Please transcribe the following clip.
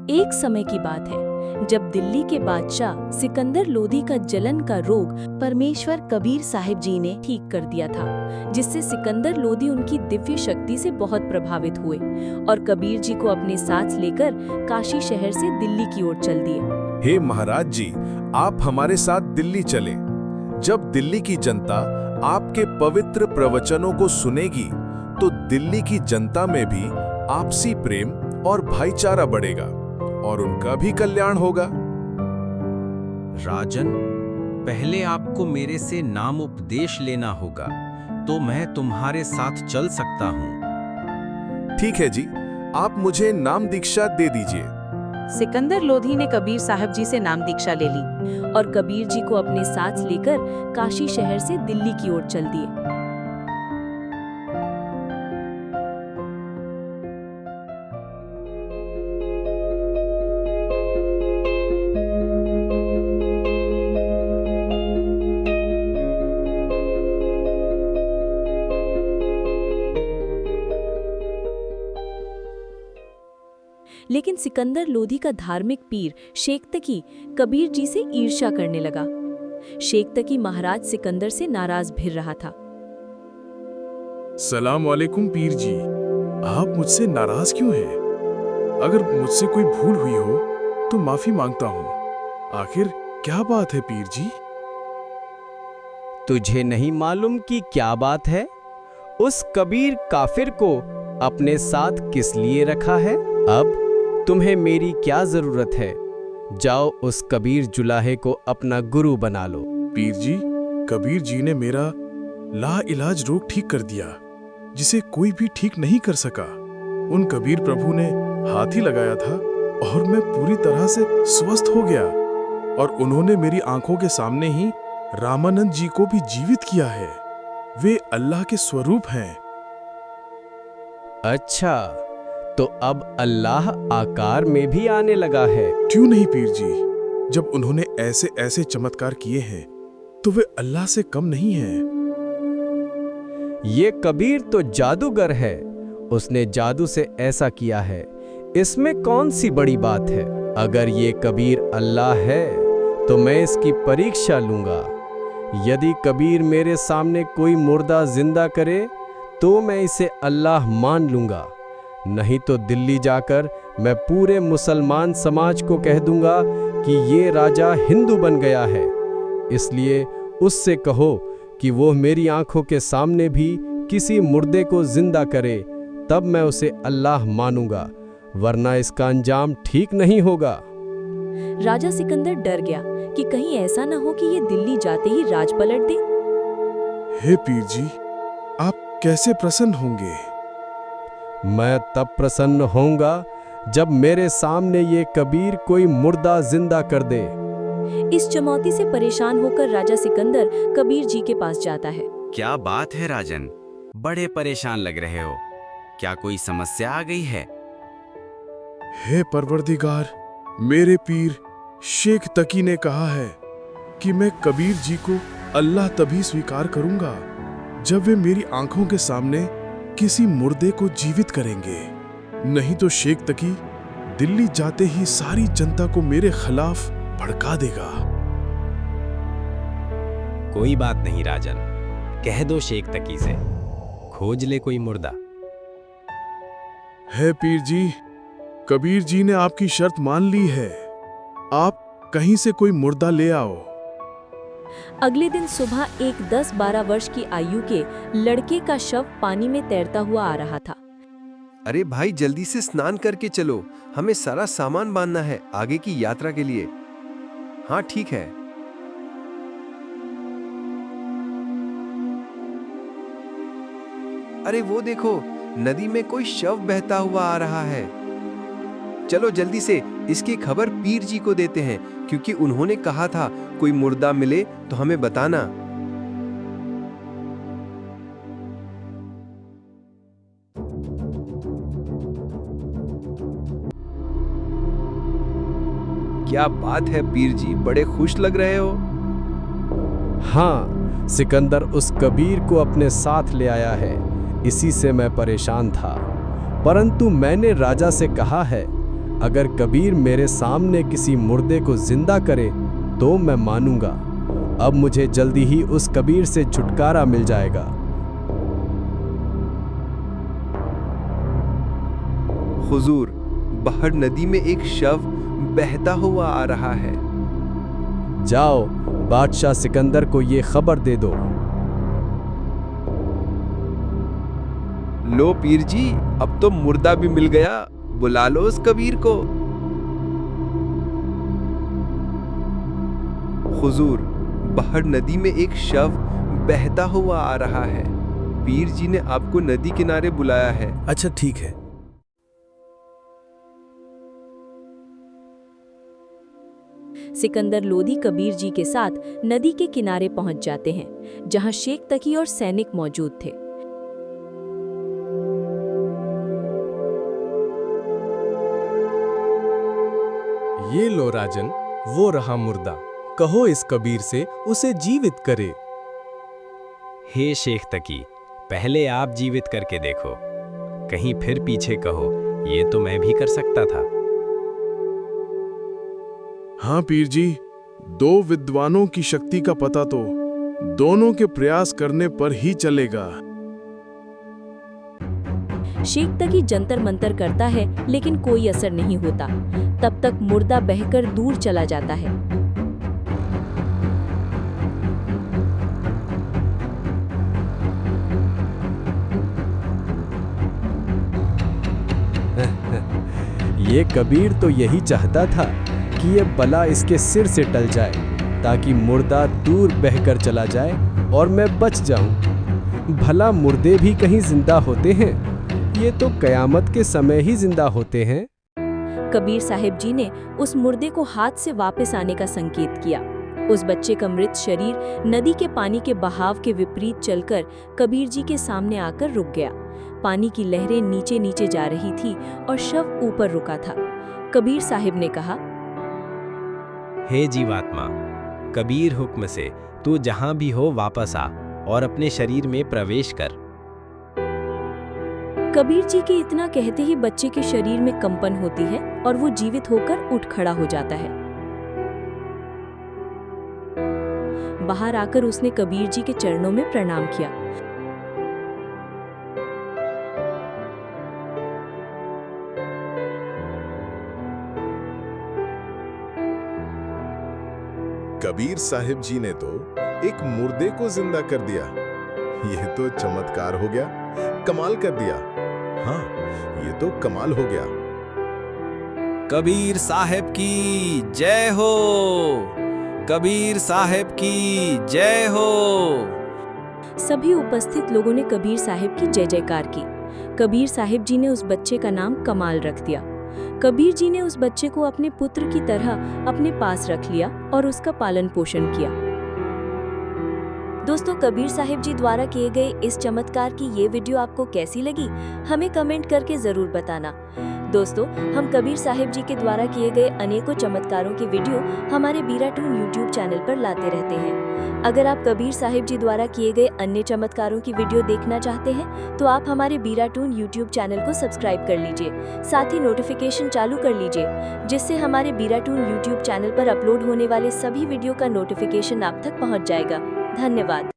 एक समय की बात है जब दिल्ली के बादशाह सिकंदर लोधी का जलन का रोग परमेश्वर कबीर साहिब जी ने ठीक कर दिया था, जिससे सिकंदर लोधी उनकी दिव्य शक्ति से बहुत प्रभावित हुए और कबीर जी को अपने साथ लेकर काशी शहर से दिल्ली की ओर चल दिए। हे महाराज जी, आप हमारे साथ दिल्ली चले। जब दिल्ली की जनता आपके पवित्र प्रवचनों को सुनेगी तो दिल्ली की जनता में भी आपसी प्रेम और भाईचारा बढ़ेगा और उनका भी कल्याण होगा। राजन, पहले आपको मेरे से नाम उपदेश लेना होगा, तो मैं तुम्हारे साथ चल सकता हूँ। ठीक है जी, आप मुझे नाम दीक्षा दे दीजिए। सिकंदर लोधी ने कबीर साहब जी से नाम दीक्षा ले ली और कबीर जी को अपने साथ लेकर काशी शहर से दिल्ली की ओर चल दिए। लेकिन सिकंदर लोधी का धार्मिक पीर शेख तकी कबीर जी से ईर्ष्या करने लगा। शेख तकी महाराज सिकंदर से नाराज भिर रहा था। सलाम वालेकुम पीर जी, आप मुझसे नाराज क्यों हैं? अगर मुझसे कोई भूल हुई हो तो माफी मांगता हूँ। आखिर क्या बात है पीर जी? तुझे नहीं मालूम कि क्या बात है? उस कबीर काफिर को अपने साथ किस लिए रखा है? अब तुम्हें मेरी क्या जरूरत है? जाओ उस कबीर जुलाहे को अपना गुरु बना लो। पीर जी, कबीर जी ने मेरा लाइलाज रोग ठीक कर दिया, जिसे कोई भी ठीक नहीं कर सका। उन कबीर प्रभु ने हाथ ही लगाया था और मैं पूरी तरह से स्वस्थ हो गया, और उन्होंने मेरी आंखों के सामने ही रामानंद जी को भी जीवित किया है। वे अल्लाह के स्वरूप हैं। अच्छा, तो अब अल्लाह आकार में भी आने लगा है। क्यों नहीं पीर जी, जब उन्होंने ऐसे ऐसे चमत्कार किए हैं तो वे अल्लाह से कम नहीं हैं। ये कबीर तो जादूगर है, उसने जादू से ऐसा किया है, इसमें कौन सी बड़ी बात है? अगर ये कबीर अल्लाह है तो मैं इसकी परीक्षा लूंगा। यदि कबीर मेरे सामने कोई मुर्दा जिंदा करे तो मैं इसे अल्लाह मान लूंगा, नहीं तो दिल्ली जाकर मैं पूरे मुसलमान समाज को कह दूंगा कि ये राजा हिंदू बन गया है। इसलिए उससे कहो कि वो मेरी आंखों के सामने भी किसी मुर्दे को जिंदा करे, तब मैं उसे अल्लाह मानूंगा, वरना इसका अंजाम ठीक नहीं होगा। राजा सिकंदर डर गया कि कहीं ऐसा न हो कि ये दिल्ली जाते ही राज पलट दे। हे पीर जी, आप कैसे प्रसन्न होंगे? मैं तब प्रसन्न होऊंगा जब मेरे सामने ये कबीर कोई मुर्दा जिंदा कर दे। इस चुनौती से परेशान होकर राजा सिकंदर कबीर जी के पास जाता है। क्या बात है राजन, बड़े परेशान लग रहे हो, क्या कोई समस्या आ गई है? हे परवरदिगार, मेरे पीर शेख तकी ने कहा है कि मैं कबीर जी को अल्लाह तभी स्वीकार करूंगा जब वे मेरी आंखों के सामने किसी मुर्दे को जीवित करेंगे, नहीं तो शेख तकी दिल्ली जाते ही सारी जनता को मेरे खिलाफ भड़का देगा। कोई बात नहीं राजन, कह दो शेख तकी से खोज ले कोई मुर्दा। है पीर जी, कबीर जी ने आपकी शर्त मान ली है, आप कहीं से कोई मुर्दा ले आओ। अगले दिन सुबह एक 10-12 वर्ष की आयु के लड़के का शव पानी में तैरता हुआ आ रहा था। अरे भाई, जल्दी से स्नान करके चलो, हमें सारा सामान बांधना है आगे की यात्रा के लिए। हाँ ठीक है। अरे वो देखो, नदी में कोई शव बहता हुआ आ रहा है। चलो जल्दी से इसकी खबर पीर जी को देते हैं, क्योंकि उन्होंने कहा था कोई मुर्दा मिले तो हमें बताना। क्या बात है पीर जी, बड़े खुश लग रहे हो। हाँ, सिकंदर उस कबीर को अपने साथ ले आया है, इसी से मैं परेशान था। परंतु मैंने राजा से कहा है, अगर कबीर मेरे सामने किसी मुर्दे को जिंदा करे तो मैं मानूंगा। अब मुझे जल्दी ही उस कबीर से छुटकारा मिल जाएगा। हुजूर, बाहर नदी में एक शव बहता हुआ आ रहा है। जाओ, बादशाह सिकंदर को ये खबर दे दो। लो पीर जी, अब तो मुर्दा भी मिल गया, बुला लो उस कबीर को। हुजूर, बाहर नदी में एक शव बहता हुआ आ रहा है। पीर जी ने आपको नदी किनारे बुलाया है। अच्छा ठीक है। सिकंदर लोदी कबीर जी के साथ नदी के किनारे पहुंच जाते हैं, जहां शेख तकी और सैनिक मौजूद थे। ये लो राजन, वो रहा मुर्दा। कहो इस कबीर से उसे जीवित करे। हे शेख तकी, पहले आप जीवित करके देखो, कहीं फिर पीछे कहो ये तो मैं भी कर सकता था। हाँ पीर जी, दो विद्वानों की शक्ति का पता तो दोनों के प्रयास करने पर ही चलेगा। शेख तकी जंतर मंतर करता है, लेकिन कोई असर नहीं होता। तब तक मुर्दा बहकर दूर चला जाता है। ये कबीर तो यही चाहता था कि ये बला इसके सिर से टल जाए, ताकि मुर्दा दूर बहकर चला जाए और मैं बच जाऊं। भला मुर्दे भी कहीं जिंदा होते हैं? ये तो कयामत के समय ही जिंदा होते हैं। कबीर साहिब जी ने उस मुर्दे को हाथ से वापस आने का संकेत किया। उस बच्चे का मृत शरीर नदी के पानी के बहाव के विपरीत चलकर कबीर जी के सामने आकर रुक गया। पानी की लहरें नीचे नीचे जा रही थी और शव ऊपर रुका था। कबीर साहिब ने कहा, हे जीवात्मा, कबीर हुक्म से तू जहां भी हो वापस आ और अपने शरीर में प्रवेश कर। कबीर जी के इतना कहते ही बच्चे के शरीर में कंपन होती है और वो जीवित होकर उठ खड़ा हो जाता है। बाहर आकर उसने कबीर जी के चरणों में प्रणाम किया। कबीर साहिब जी ने तो एक मुर्दे को जिंदा कर दिया। यह तो चमत्कार हो गया, कमाल कर दिया। हाँ, ये तो कमाल हो गया। कबीर साहब की जय हो, कबीर साहब की जय हो। सभी उपस्थित लोगों ने कबीर साहिब की जय जयकार की। कबीर साहिब जी ने उस बच्चे का नाम कमाल रख दिया। कबीर जी ने उस बच्चे को अपने पुत्र की तरह अपने पास रख लिया और उसका पालन पोषण किया। दोस्तों, कबीर साहिब जी द्वारा किए गए इस चमत्कार की ये वीडियो आपको कैसी लगी, हमें कमेंट करके जरूर बताना। दोस्तों, हम कबीर साहिब जी के द्वारा किए गए अनेकों चमत्कारों की वीडियो हमारे बीराटून यूट्यूब चैनल पर लाते रहते हैं। अगर आप कबीर साहिब जी द्वारा किए गए अन्य चमत्कारों की वीडियो देखना चाहते हैं तो आप हमारे बीराटून यूट्यूब चैनल को सब्सक्राइब कर लीजिए, साथ ही नोटिफिकेशन चालू कर लीजिए, जिससे हमारे बीराटून यूट्यूब चैनल पर अपलोड होने वाले सभी वीडियो का नोटिफिकेशन आप तक पहुँच जाएगा। धन्यवाद।